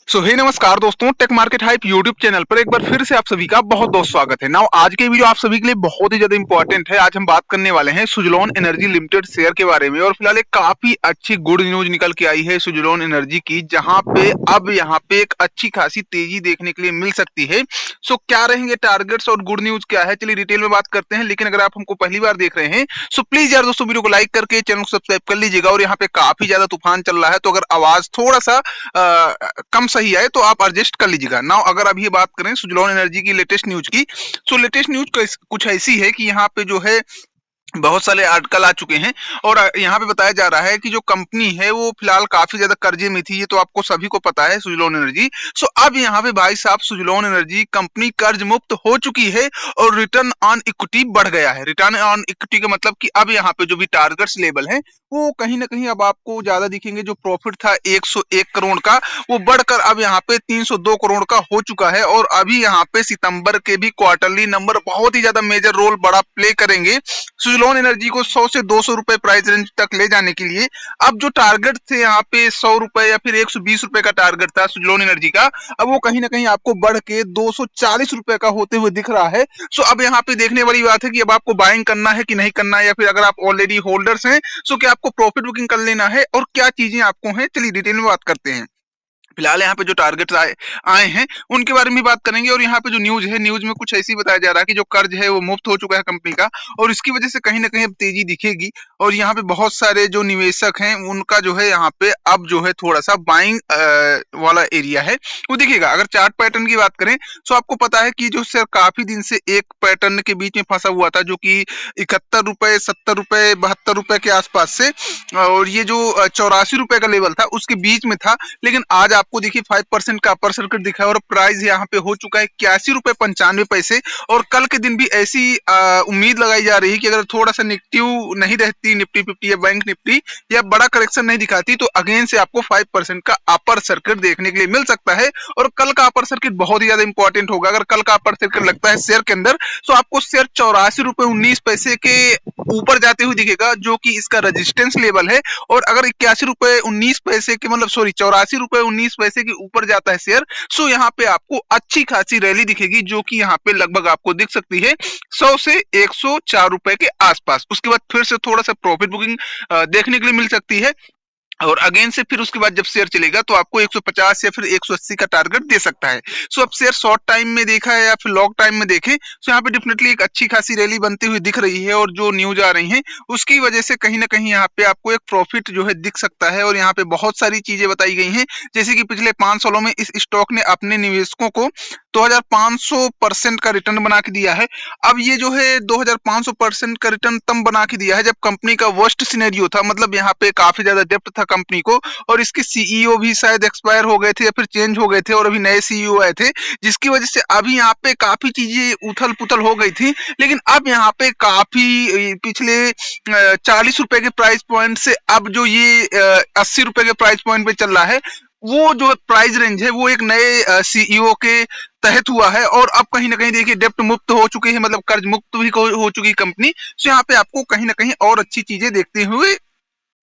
हे नमस्कार दोस्तों, tech market hype YouTube channel पर एक बार फिर से आप सभी का बहुत बहुत स्वागत है। नाउ आज के वीडियो आप सभी के लिए बहुत ही ज्यादा इंपॉर्टेंट है। आज हम बात करने वाले हैं सुजलॉन एनर्जी लिमिटेड शेयर के बारे में और फिलहाल एक काफी अच्छी गुड न्यूज निकल के आई है सुजलॉन एनर्जी की, जहां पे अब यहाँ पे एक अच्छी खासी तेजी देखने के लिए मिल सकती है। क्या रहेंगे टारगेट्स और गुड न्यूज क्या है, चलिए डिटेल में बात करते हैं। लेकिन अगर आप हमको पहली बार देख रहे हैं प्लीज यार दोस्तों वीडियो को लाइक करके चैनल को सब्सक्राइब कर लीजिएगा। और यहाँ पे काफी ज्यादा तूफान चल रहा है, तो अगर आवाज थोड़ा सा कम सही आए तो आप एडजस्ट कर लीजिएगा। नाउ अगर अभी बात करें सुजलॉन एनर्जी की लेटेस्ट न्यूज की, लेटेस्ट न्यूज कुछ ऐसी है कि यहाँ पे जो है बहुत सारे आर्टिकल आ चुके हैं और यहाँ पे बताया जा रहा है कि जो कंपनी है वो फिलहाल काफी ज्यादा कर्जे में थी। ये तो आपको सभी को पता है सुजलॉन एनर्जी। अब यहाँ पे भाई साहब सुजलॉन एनर्जी कंपनी कर्ज मुक्त हो चुकी है और रिटर्न ऑन इक्विटी बढ़ गया है। रिटर्न ऑन इक्विटी का मतलब कि अब यहाँ पे जो भी टारगेट्स लेवल है वो कहीं ना कहीं अब आपको ज्यादा दिखेंगे। जो प्रॉफिट था 101 करोड़ का, वो बढ़कर अब यहाँ पे 302 करोड़ का हो चुका है। और अभी यहाँ पे सितंबर के भी क्वार्टरली नंबर बहुत ही ज्यादा मेजर रोल बड़ा प्ले करेंगे सुजलॉन एनर्जी को 100 से 200 रुपए प्राइस रेंज तक ले जाने के लिए। अब जो टारगेट थे यहाँ पे 100 रुपए या फिर 120 रुपए का टारगेट था सुजलॉन एनर्जी का, अब वो कहीं ना कहीं आपको बढ़ के 240 रुपए का होते हुए दिख रहा है। अब यहाँ पे देखने वाली बात है कि अब आपको बाइंग करना है कि नहीं करना है, या फिर अगर आप ऑलरेडी होल्डर्स हैं क्या आपको प्रॉफिट बुकिंग कर लेना है और क्या चीजें आपको हैं, चलिए डिटेल में बात करते हैं। फिलहाल यहाँ पे जो टारगेट्स आए हैं उनके बारे में बात करेंगे। और यहाँ पे जो न्यूज है, न्यूज में कुछ ऐसी बताया जा रहा है कि जो कर्ज है वो मुक्त हो चुका है कंपनी का और इसकी वजह से कहीं ना कहीं अब तेजी दिखेगी। और यहाँ पे बहुत सारे जो निवेशक हैं उनका जो है यहाँ पे अब जो है थोड़ा सा बाइंग वाला एरिया है वो दिखेगा। अगर चार्ट पैटर्न की बात करें तो आपको पता है कि जो शेयर काफी दिन से एक पैटर्न के बीच में फंसा हुआ था, जो कि 71 रुपए, 70 रुपए, 72 रुपए के आसपास से, और ये जो 84 रुपए का लेवल था उसके बीच में था। लेकिन आज आपको देखिए 5% का अपर सर्किट दिखा है और प्राइस यहाँ पे हो चुका है 81 रुपए 95 पैसे। और कल के दिन भी ऐसी उम्मीद लगाई जा रही है कि अगर थोड़ा सा नेगेटिव नहीं रहती निफ्टी 50 या बैंक निफ्टी या बड़ा करेक्शन नहीं दिखाती तो अगेन से आपको 5% का अपर सर्किट देखने के लिए मिल सकता है। और कल का अपर सर्किट बहुत ही ज्यादा इंपॉर्टेंट होगा। अगर कल का अपर सर्किट लगता है शेयर के अंदर तो आपको शेयर 84 रुपए 19 पैसे के ऊपर जाते हुए दिखेगा, जो कि इसका रेजिस्टेंस लेवल है। और अगर 81 रुपए 19 पैसे के मतलब 84 रुपए 19 पैसे के ऊपर जाता है शेयर, यहाँ पे आपको अच्छी खासी रैली दिखेगी, जो कि यहाँ पे लगभग आपको दिख सकती है 100 से 104 रुपए के आसपास। उसके बाद फिर से थोड़ा सा प्रॉफिट बुकिंग देखने के लिए मिल सकती है। और अगेन से फिर उसके बाद जब शेयर चलेगा तो आपको 150 या फिर 180 का टारगेट दे सकता है। अब शेयर शॉर्ट टाइम में देखा है या फिर लॉन्ग टाइम में देखें यहाँ पे डेफिनेटली एक अच्छी खासी रैली बनती हुई दिख रही है। और जो न्यूज आ रही हैं उसकी वजह से कहीं ना कहीं यहाँ पे आपको एक प्रॉफिट जो है दिख सकता है। और यहाँ पे बहुत सारी चीजें बताई गई हैं, जैसे कि पिछले 5 सालों में इस स्टॉक ने अपने निवेशकों को 2500% का रिटर्न बना के दिया है। अब ये जो है 2500% का रिटर्न तब बना के दिया है जब कंपनी का वर्स्ट सिनेरियो था, मतलब यहाँ पे काफी ज्यादा डेप्ट था कंपनी को और इसके सीईओ भी शायद एक्सपायर हो गए थे या फिर चेंज हो गए थे और अभी नए सीईओ आए थे, जिसकी वजह से अभी यहाँ पे काफी चीजें उथल पुथल हो गई थी। लेकिन अब यहाँ पे काफी पिछले 40 रुपए के प्राइस पॉइंट से अब जो ये 80 रुपए के प्राइस पॉइंट पे चल रहा है, वो जो प्राइस रेंज है वो एक नए सीईओ के तहत हुआ है। और अब कहीं ना कहीं देखिए डेप्ट मुक्त हो चुकी है, मतलब कर्ज मुक्त भी हो चुकी है कंपनी। यहाँ पे आपको कहीं ना कहीं और अच्छी चीजें देखते हुए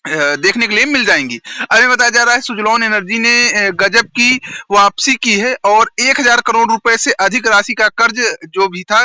देखने के लिए मिल जाएंगी। अभी बताया जा रहा है सुजलॉन एनर्जी ने गजब की वापसी की है और 1000 करोड़ रुपए से अधिक राशि का कर्ज जो भी था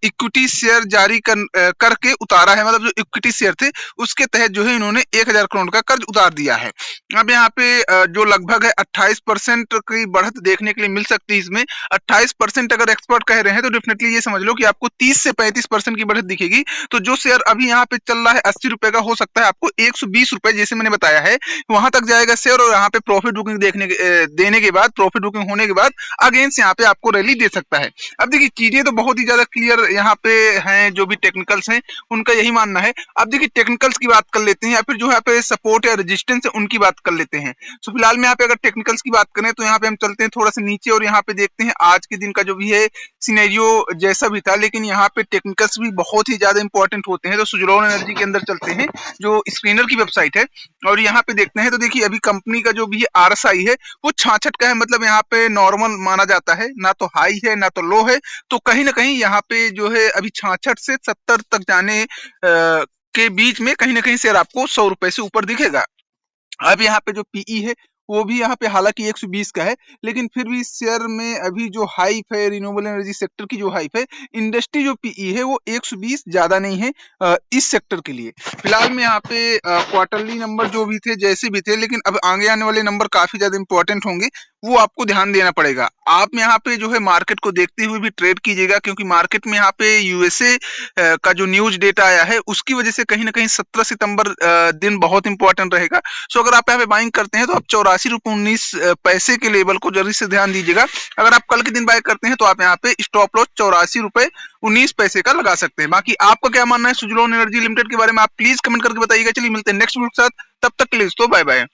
इक्विटी शेयर जारी करके उतारा है। मतलब जो इक्विटी शेयर थे उसके तहत जो है इन्होंने 1000 करोड़ का कर्ज उतार दिया है। अब यहाँ पे जो लगभग है 28% की बढ़त देखने के लिए मिल सकती है। इसमें 28% अगर एक्सपर्ट कह रहे हैं तो डेफिनेटली ये समझ लो कि आपको 30 से 35% की बढ़त दिखेगी। तो जो शेयर अभी यहाँ पे चल रहा है 80 रुपए का, हो सकता है आपको 120 रुपए जैसे मैंने बताया है वहां तक जाएगा शेयर। और यहाँ पे प्रॉफिट बुकिंग देने के बाद, प्रॉफिट बुकिंग होने के बाद अगेन से यहाँ पे आपको रैली दे सकता है। अब देखिए चीजें तो बहुत ही ज्यादा क्लियर यहाँ पे हैं, जो भी टेक्निकल्स हैं उनका यही मानना है। अब देखिए टेक्निकल्स की बात कर लेते हैं या फिर जो यहाँ पे सपोर्ट या रेजिस्टेंस है उनकी बात कर लेते हैं। फिलहाल में यहाँ पे अगर टेक्निकल्स की बात करें तो यहाँ पे हम चलते हैं थोड़ा सा नीचे और यहाँ पे देखते हैं आज के दिन का जो भी है सिनेरियो जैसा भी था। लेकिन यहाँ पे टेक्निकल्स भी बहुत ही ज्यादा इंपॉर्टेंट होते हैं। तो सुजलॉन एनर्जी के अंदर चलते हैं जो स्क्रीनर की वेबसाइट है और यहाँ पे देखते हैं। तो देखिए अभी कंपनी का जो भी आरएसआई है वो 66 का है, मतलब यहाँ पे नॉर्मल माना जाता है, ना तो हाई है ना तो लो है। तो कहीं ना कहीं यहाँ पे जो है अभी 66 से 70 तक जाने के बीच में कहीं ना कहीं शेयर आपको 100 रुपए से ऊपर दिखेगा। अब यहाँ पे जो पीई है वो भी यहाँ पे हालांकि 120 का है, लेकिन फिर भी इस शेयर में अभी जो हाइप है रिन्यूएबल एनर्जी सेक्टर की जो हाइप है, इंडस्ट्री जो पीई है वो 120 ज्यादा नहीं है इस सेक्टर के लिए। फिलहाल में यहाँ पे क्वार्टरली नंबर जो भी थे जैसे भी थे, लेकिन अब आगे आने वाले नंबर काफी ज्यादा इंपॉर्टेंट होंगे, वो आपको ध्यान देना पड़ेगा। आप यहाँ पे जो है मार्केट को देखते हुए भी ट्रेड कीजिएगा, क्योंकि मार्केट में यहाँ पे यूएसए का जो न्यूज डेटा आया है उसकी वजह से कहीं ना कहीं 17 सितंबर दिन बहुत इंपॉर्टेंट रहेगा। सो अगर आप यहाँ पे बाइंग करते हैं तो आप 84 रुपये 19 पैसे के लेवल को जरूर से ध्यान दीजिएगा। अगर आप कल के दिन बाय करते हैं तो आप यहाँ पे स्टॉप लॉस 84 रुपये 19 पैसे का लगा सकते हैं। बाकी आपका क्या मानना है सुजलॉन एनर्जी लिमिटेड के बारे में, आप प्लीज कमेंट करके बताइएगा। चलिए मिलते हैं नेक्स्ट वीडियो के साथ, तब तक के लिए दोस्तों बाय बाय।